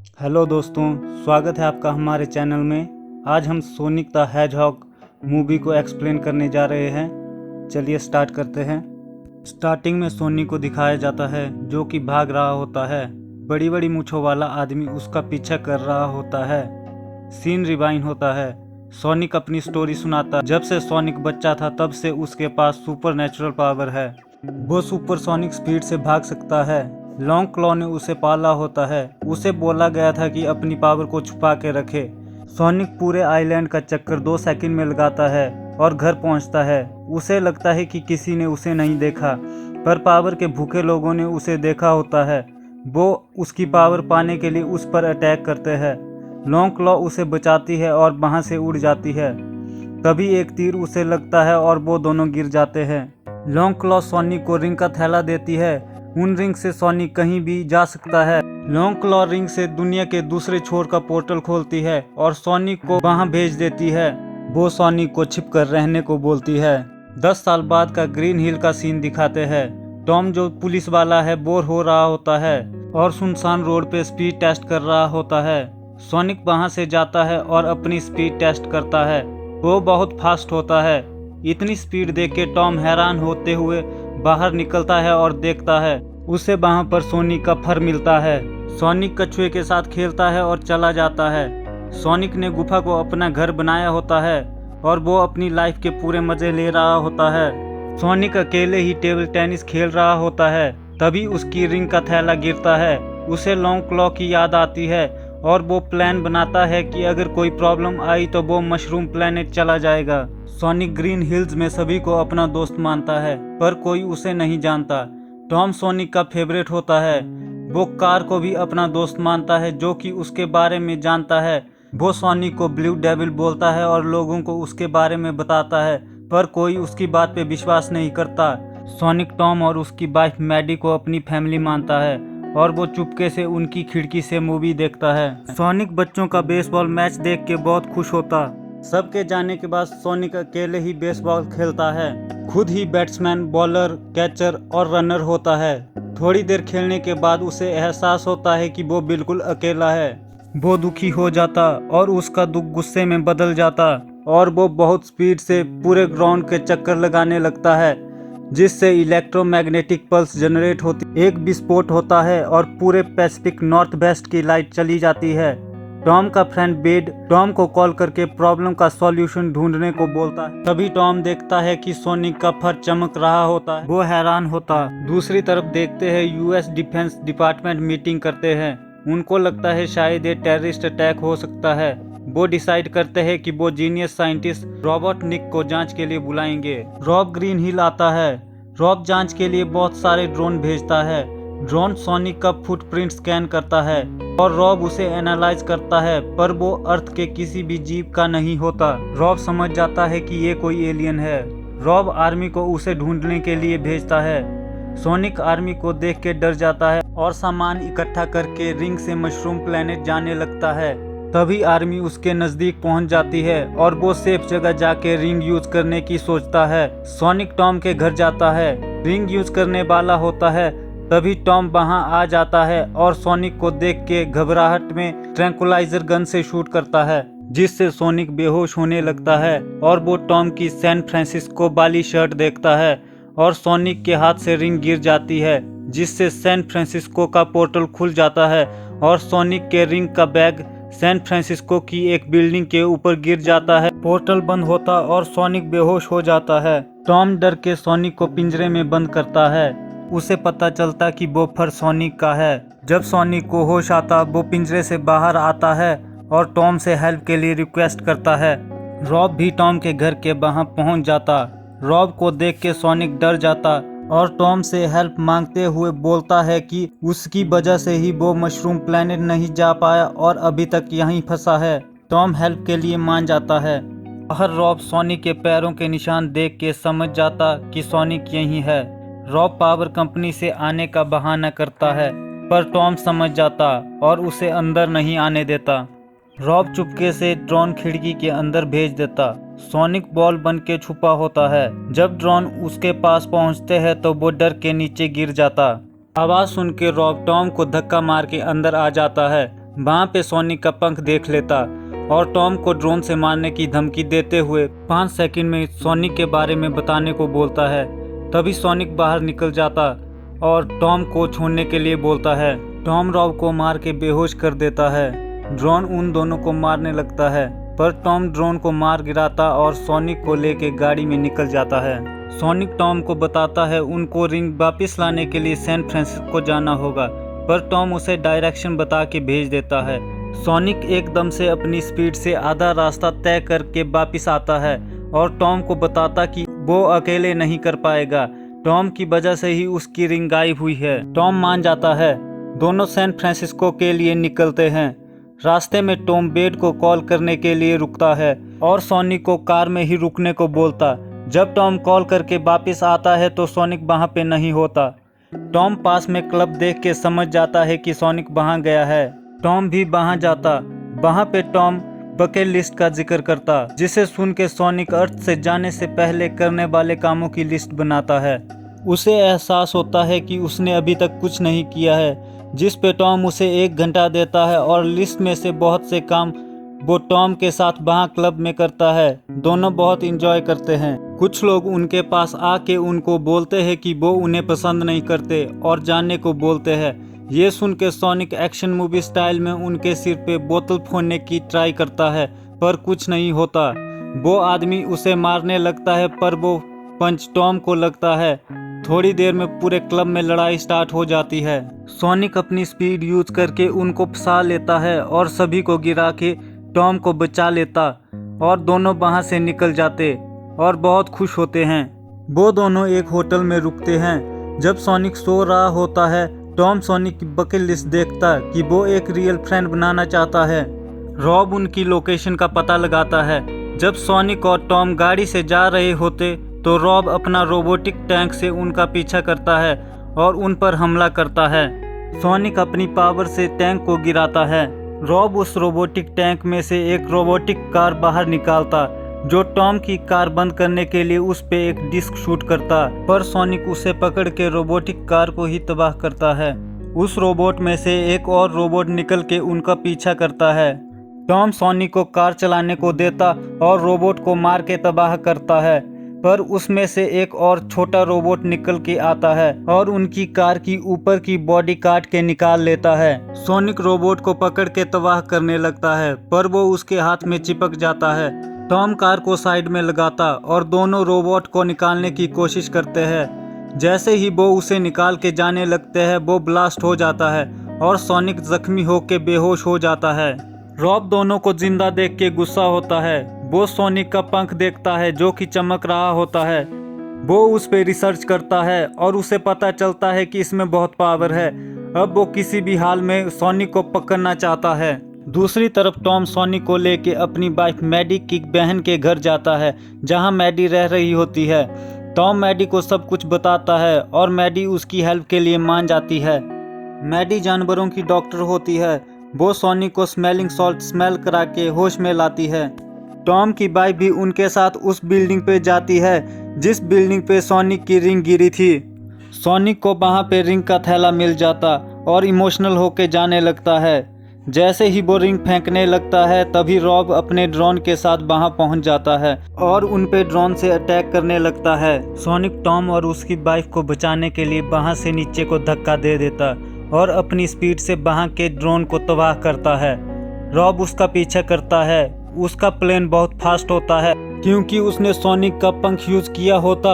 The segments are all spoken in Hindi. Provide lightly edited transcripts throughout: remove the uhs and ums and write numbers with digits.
हेलो दोस्तों, स्वागत है आपका हमारे चैनल में। आज हम सोनिक द हेजहॉग मूवी को एक्सप्लेन करने जा रहे हैं। चलिए स्टार्ट करते हैं। स्टार्टिंग में सोनिक को दिखाया जाता है जो कि भाग रहा होता है। बड़ी बड़ी मूंछों वाला आदमी उसका पीछा कर रहा होता है। सीन रिवाइंड होता है। सोनिक अपनी स्टोरी सुनाता है। जब से सोनिक बच्चा था तब से उसके पास सुपर नेचुरल पावर है। वो सुपर सोनिक स्पीड से भाग सकता है। लॉन्ग क्लॉ ने उसे पाला होता है। उसे बोला गया था कि अपनी पावर को छुपा के रखे। सोनिक पूरे आइलैंड का चक्कर 2 सेकंड में लगाता है और घर पहुंचता है। उसे लगता है कि किसी ने उसे नहीं देखा, पर पावर के भूखे लोगों ने उसे देखा होता है। वो उसकी पावर पाने के लिए उस पर अटैक करते हैं। लॉन्ग क्लॉ उसे बचाती है और वहां से उड़ जाती है। तभी एक तीर उसे लगता है और वो दोनों गिर जाते हैं। लॉन्ग क्लॉ सोनिक को रिंग का थैला देती है। उन रिंग से सोनिक कहीं भी जा सकता है। लॉन्ग क्लॉ रिंग से दुनिया के दूसरे छोर का पोर्टल खोलती है और सोनिक को वहां भेज देती है। वो सोनिक को छिप कर रहने को बोलती है। 10 साल बाद का ग्रीन हिल का सीन दिखाते हैं। टॉम जो पुलिस वाला है बोर हो रहा होता है और सुनसान रोड पे स्पीड टेस्ट कर रहा होता है। सोनिक वहां से जाता है और अपनी स्पीड टेस्ट करता है। वो बहुत फास्ट होता है। इतनी स्पीड देख के टॉम हैरान होते हुए बाहर निकलता है और देखता है। उसे वहां पर सोनिक का फर मिलता है। सोनिक कछुए के साथ खेलता है और चला जाता है। सोनिक ने गुफा को अपना घर बनाया होता है और वो अपनी लाइफ के पूरे मजे ले रहा होता है। सोनिक अकेले ही टेबल टेनिस खेल रहा होता है। तभी उसकी रिंग का थैला गिरता है। उसे लॉन्ग क्लॉ की याद आती है और वो प्लान बनाता है कि अगर कोई प्रॉब्लम आई तो वो मशरूम प्लेनेट चला जाएगा। सोनिक ग्रीन हिल्स में सभी को अपना दोस्त मानता है, पर कोई उसे नहीं जानता। टॉम सोनिक का फेवरेट होता है। वो कार को भी अपना दोस्त मानता है जो कि उसके बारे में जानता है। वो सोनिक को ब्लू डेविल बोलता है और लोगों को उसके बारे में बताता है, पर कोई उसकी बात पे विश्वास नहीं करता। सोनिक टॉम और उसकी वाइफ मैडी को अपनी फैमिली मानता है और वो चुपके से उनकी खिड़की से मूवी देखता है। सोनिक बच्चों का बेसबॉल मैच देख के बहुत खुश होता। सबके जाने के बाद सोनिक अकेले ही बेसबॉल खेलता है। खुद ही बैट्समैन, बॉलर, कैचर और रनर होता है। थोड़ी देर खेलने के बाद उसे एहसास होता है कि वो बिल्कुल अकेला है। वो दुखी हो जाता और उसका दुख गुस्से में बदल जाता और वो बहुत स्पीड से पूरे ग्राउंड के चक्कर लगाने लगता है, जिससे इलेक्ट्रोमैग्नेटिक पल्स जनरेट होती। एक विस्फोट होता है और पूरे पैसिफिक नॉर्थ वेस्ट की लाइट चली जाती है। टॉम का फ्रेंड बेड टॉम को कॉल करके प्रॉब्लम का सॉल्यूशन ढूंढने को बोलता है। तभी टॉम देखता है कि सोनिक का फर चमक रहा होता है। वो हैरान होता। दूसरी तरफ देखते हैं यूएस डिफेंस डिपार्टमेंट मीटिंग करते हैं। उनको लगता है शायद ये टेररिस्ट अटैक हो सकता है। वो डिसाइड करते हैं कि वो जीनियस साइंटिस्ट रॉबर्ट निक को जांच के लिए बुलाएंगे। रॉब ग्रीन हिल आता है। रॉब जांच के लिए बहुत सारे ड्रोन भेजता है। ड्रोन सोनिक का फुटप्रिंट स्कैन करता है और रॉब उसे एनालाइज करता है, पर वो अर्थ के किसी भी जीव का नहीं होता। रॉब समझ जाता है कि ये कोई एलियन है। रॉब आर्मी को उसे ढूंढने के लिए भेजता है। सोनिक आर्मी को देख के डर जाता है और सामान इकट्ठा करके रिंग से मशरूम प्लेनेट जाने लगता है। तभी आर्मी उसके नजदीक पहुंच जाती है और वो सेफ जगह जाके रिंग यूज करने की सोचता है। सोनिक टॉम के घर जाता है। रिंग यूज करने वाला होता है। तभी टॉम वहां आ जाता है और सोनिक को देख के घबराहट में ट्रैंकुलाइजर गन से शूट करता है, जिससे सोनिक बेहोश होने लगता है और वो टॉम की सैन फ्रांसिस्को वाली शर्ट देखता है और सोनिक के हाथ से रिंग गिर जाती है, जिससे सैन फ्रांसिस्को का पोर्टल खुल जाता है और सोनिक के रिंग का बैग सैन फ्रांसिस्को की एक बिल्डिंग के ऊपर गिर जाता है। पोर्टल बंद होता और सोनिक बेहोश हो जाता है। टॉम डर के सोनिक को पिंजरे में बंद करता है। उसे पता चलता कि वो फर सोनिक का है। जब सोनिक को होश आता वो पिंजरे से बाहर आता है और टॉम से हेल्प के लिए रिक्वेस्ट करता है। रॉब भी टॉम के घर के वहां पहुंच जाता। रॉब को देख के सोनिक डर जाता और टॉम से हेल्प मांगते हुए बोलता है कि उसकी वजह से ही वो मशरूम प्लेनेट नहीं जा पाया और अभी तक यहीं फंसा है। टॉम हेल्प के लिए मान जाता है। बाहर रॉब सोनिक के पैरों के निशान देख के समझ जाता कि सोनिक यहीं है। रॉब पावर कंपनी से आने का बहाना करता है, पर टॉम समझ जाता और उसे अंदर नहीं आने देता। रॉब चुपके से ड्रोन खिड़की के अंदर भेज देता। सोनिक बॉल बन के छुपा होता है। जब ड्रोन उसके पास पहुंचते हैं तो वो डर के नीचे गिर जाता। आवाज सुन के रॉब टॉम को धक्का मार के अंदर आ जाता है। वहाँ पे सोनिक का पंख देख लेता और टॉम को ड्रोन से मारने की धमकी देते हुए 5 सेकंड में सोनिक के बारे में बताने को बोलता है। तभी सोनिक बाहर निकल जाता और टॉम को छोड़ने के लिए बोलता है। टॉम रॉब को मार के बेहोश कर देता है। ड्रोन उन दोनों को मारने लगता है, पर टॉम ड्रोन को मार गिराता और सोनिक को लेके गाड़ी में निकल जाता है। सोनिक टॉम को बताता है उनको रिंग वापस लाने के लिए सैन फ्रांसिस्को जाना होगा, पर टॉम उसे डायरेक्शन बता के भेज देता है। सोनिक एकदम से अपनी स्पीड से आधा रास्ता तय करके वापस आता है और टॉम को बताता कि वो अकेले नहीं कर पाएगा। टॉम की वजह से ही उसकी रिंग गायब हुई है। टॉम मान जाता है। दोनों सैन फ्रांसिस्को के लिए निकलते हैं। रास्ते में टॉम बेड को कॉल करने के लिए रुकता है और सोनिक को कार में ही रुकने को बोलता। जब टॉम कॉल करके वापस आता है तो सोनिक वहाँ पे नहीं होता। टॉम पास में क्लब देख के समझ जाता है कि सोनिक वहाँ गया है। टॉम भी वहाँ जाता। वहाँ पे टॉम बकेट लिस्ट का जिक्र करता, जिसे सुन के सोनिक अर्थ से जाने से पहले करने वाले कामों की लिस्ट बनाता है। उसे एहसास होता है कि उसने अभी तक कुछ नहीं किया है, जिस पे टॉम उसे 1 घंटा देता है और लिस्ट में से बहुत से काम वो टॉम के साथ वहाँ क्लब में करता है। दोनों बहुत इंजॉय करते हैं। कुछ लोग उनके पास आके उनको बोलते हैं कि वो उन्हें पसंद नहीं करते और जाने को बोलते हैं। ये सुन के सोनिक एक्शन मूवी स्टाइल में उनके सिर पे बोतल फोड़ने की ट्राई करता है, पर कुछ नहीं होता। वो आदमी उसे मारने लगता है, पर वो पंच टॉम को लगता है। थोड़ी देर में पूरे क्लब में लड़ाई स्टार्ट हो जाती है। सोनिक अपनी स्पीड यूज करके उनको फंसा लेता है और सभी को गिरा के टॉम को बचा लेता और दोनों वहां से निकल जाते और बहुत खुश होते हैं। वो दोनों एक होटल में रुकते हैं। जब सोनिक सो रहा होता है, टॉम सोनिक की बकेट लिस्ट देखता कि वो एक रियल फ्रेंड बनाना चाहता है। रॉब उनकी लोकेशन का पता लगाता है। जब सोनिक और टॉम गाड़ी से जा रहे होते तो रॉब अपना रोबोटिक टैंक से उनका पीछा करता है और उन पर हमला करता है। सोनिक अपनी पावर से टैंक को गिराता है। रॉब उस रोबोटिक टैंक में से एक रोबोटिक कार बाहर निकालता, जो टॉम की कार बंद करने के लिए उस पे एक डिस्क शूट करता, पर सोनिक उसे पकड़ के रोबोटिक कार को ही तबाह करता है। उस रोबोट में से एक और रोबोट निकल के उनका पीछा करता है। टॉम सोनिक को कार चलाने को देता और रोबोट को मार के तबाह करता है, पर उसमें से एक और छोटा रोबोट निकल के आता है और उनकी कार की ऊपर की बॉडी काट के निकाल लेता है। सोनिक रोबोट को पकड़ के तबाह करने लगता है, पर वो उसके हाथ में चिपक जाता है। टॉम कार को साइड में लगाता और दोनों रोबोट को निकालने की कोशिश करते हैं। जैसे ही वो उसे निकाल के जाने लगते हैं, वो ब्लास्ट हो जाता है और सोनिक जख्मी होकर बेहोश हो जाता है। रॉब दोनों को जिंदा देख के गुस्सा होता है। वो सोनिक का पंख देखता है जो कि चमक रहा होता है। वो उस पे रिसर्च करता है और उसे पता चलता है कि इसमें बहुत पावर है। अब वो किसी भी हाल में सोनिक को पकड़ना चाहता है। दूसरी तरफ टॉम सोनिक को लेके अपनी वाइफ मैडी की बहन के घर जाता है, जहां मैडी रह रही होती है। टॉम मैडी को सब कुछ बताता है और मैडी उसकी हेल्प के लिए मान जाती है। मैडी जानवरों की डॉक्टर होती है। वो सोनिक को स्मेलिंग सॉल्ट स्मेल करा के होश में लाती है। टॉम की वाइफ भी उनके साथ उस बिल्डिंग पे जाती है जिस बिल्डिंग पे सोनिक की रिंग गिरी थी। सोनिक को वहाँ पे रिंग का थैला मिल जाता और इमोशनल होके जाने लगता है। जैसे ही वो रिंग फेंकने लगता है, तभी रॉब अपने ड्रोन के साथ वहाँ पहुँच जाता है और उन पे ड्रोन से अटैक करने लगता है। सोनिक टॉम और उसकी वाइफ को बचाने के लिए वहाँ से नीचे को धक्का दे देता और अपनी स्पीड से वहाँ के ड्रोन को तबाह करता है। रॉब उसका पीछा करता है। उसका प्लेन बहुत फास्ट होता है क्योंकि उसने सोनिक का पंख यूज किया होता।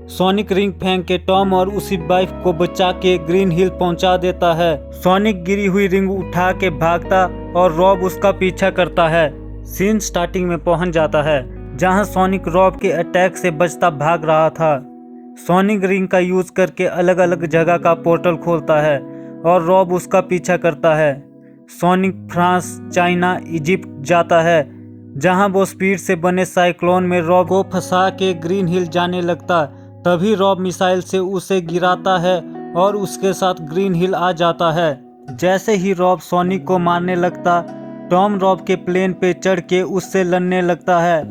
सोनिक रिंग फेंक के टॉम और उसी वाइफ को बचा के ग्रीन हिल पहुंचा देता है। सोनिक गिरी हुई रिंग उठा के भागता और रॉब उसका पीछा करता है। सीन स्टार्टिंग में पहुंच जाता है जहां सोनिक रॉब के अटैक से बचता भाग रहा था। सोनिक रिंग का यूज करके अलग अलग जगह का पोर्टल खोलता है और रॉब उसका पीछा करता है। सोनिक फ्रांस, चाइना, इजिप्ट जाता है जहां वो स्पीड से बने साइक्लोन में रॉब को फंसा के ग्रीन हिल जाने लगता। तभी रॉब मिसाइल से उसे गिराता है और उसके साथ ग्रीन हिल आ जाता है। जैसे ही रॉब सोनिक को मारने लगता, टॉम रॉब के प्लेन पे चढ़ के उससे लड़ने लगता है,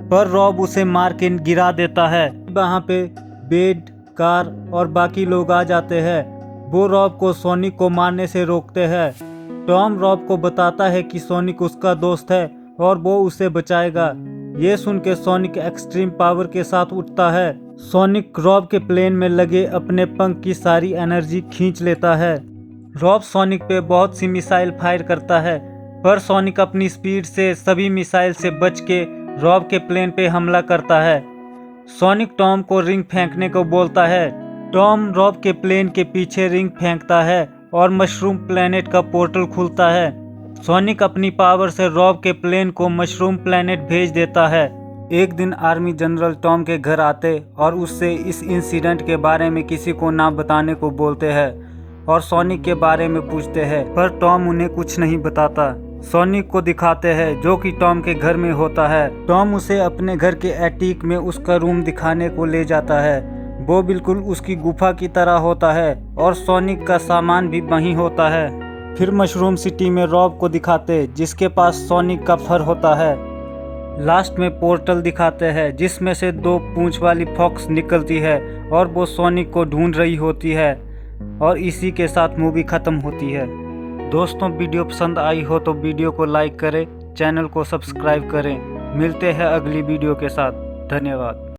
पर रॉब उसे मार के गिरा देता है। वहाँ पे बेड, कार और बाकी लोग आ जाते हैं। वो रॉब को सोनिक को मारने से रोकते हैं। टॉम रॉब को बताता है कि सोनिक उसका दोस्त है और वो उसे बचाएगा। ये सुन के सोनिक एक्सट्रीम पावर के साथ उठता है। सोनिक रॉब के प्लेन में लगे अपने पंख की सारी एनर्जी खींच लेता है। रॉब सोनिक पे बहुत सी मिसाइल फायर करता है, पर सोनिक अपनी स्पीड से सभी मिसाइल से बच के रॉब के प्लेन पे हमला करता है। सोनिक टॉम को रिंग फेंकने को बोलता है। टॉम रॉब के प्लेन के पीछे रिंग फेंकता है और मशरूम प्लेनेट का पोर्टल खुलता है। सोनिक अपनी पावर से रॉब के प्लेन को मशरूम प्लेनेट भेज देता है। एक दिन आर्मी जनरल टॉम के घर आते और उससे इस इंसिडेंट के बारे में किसी को ना बताने को बोलते हैं और सोनिक के बारे में पूछते हैं, पर टॉम उन्हें कुछ नहीं बताता। सोनिक को दिखाते हैं जो कि टॉम के घर में होता है। टॉम उसे अपने घर के एटीक में उसका रूम दिखाने को ले जाता है। वो बिल्कुल उसकी गुफा की तरह होता है और सोनिक का सामान भी वहीं होता है। फिर मशरूम सिटी में रॉब को दिखाते जिसके पास सोनिक का फर होता है। लास्ट में पोर्टल दिखाते हैं जिसमें से 2 पूंछ वाली फॉक्स निकलती है और वो सोनिक को ढूंढ रही होती है। और इसी के साथ मूवी ख़त्म होती है। दोस्तों, वीडियो पसंद आई हो तो वीडियो को लाइक करें, चैनल को सब्सक्राइब करें। मिलते हैं अगली वीडियो के साथ। धन्यवाद।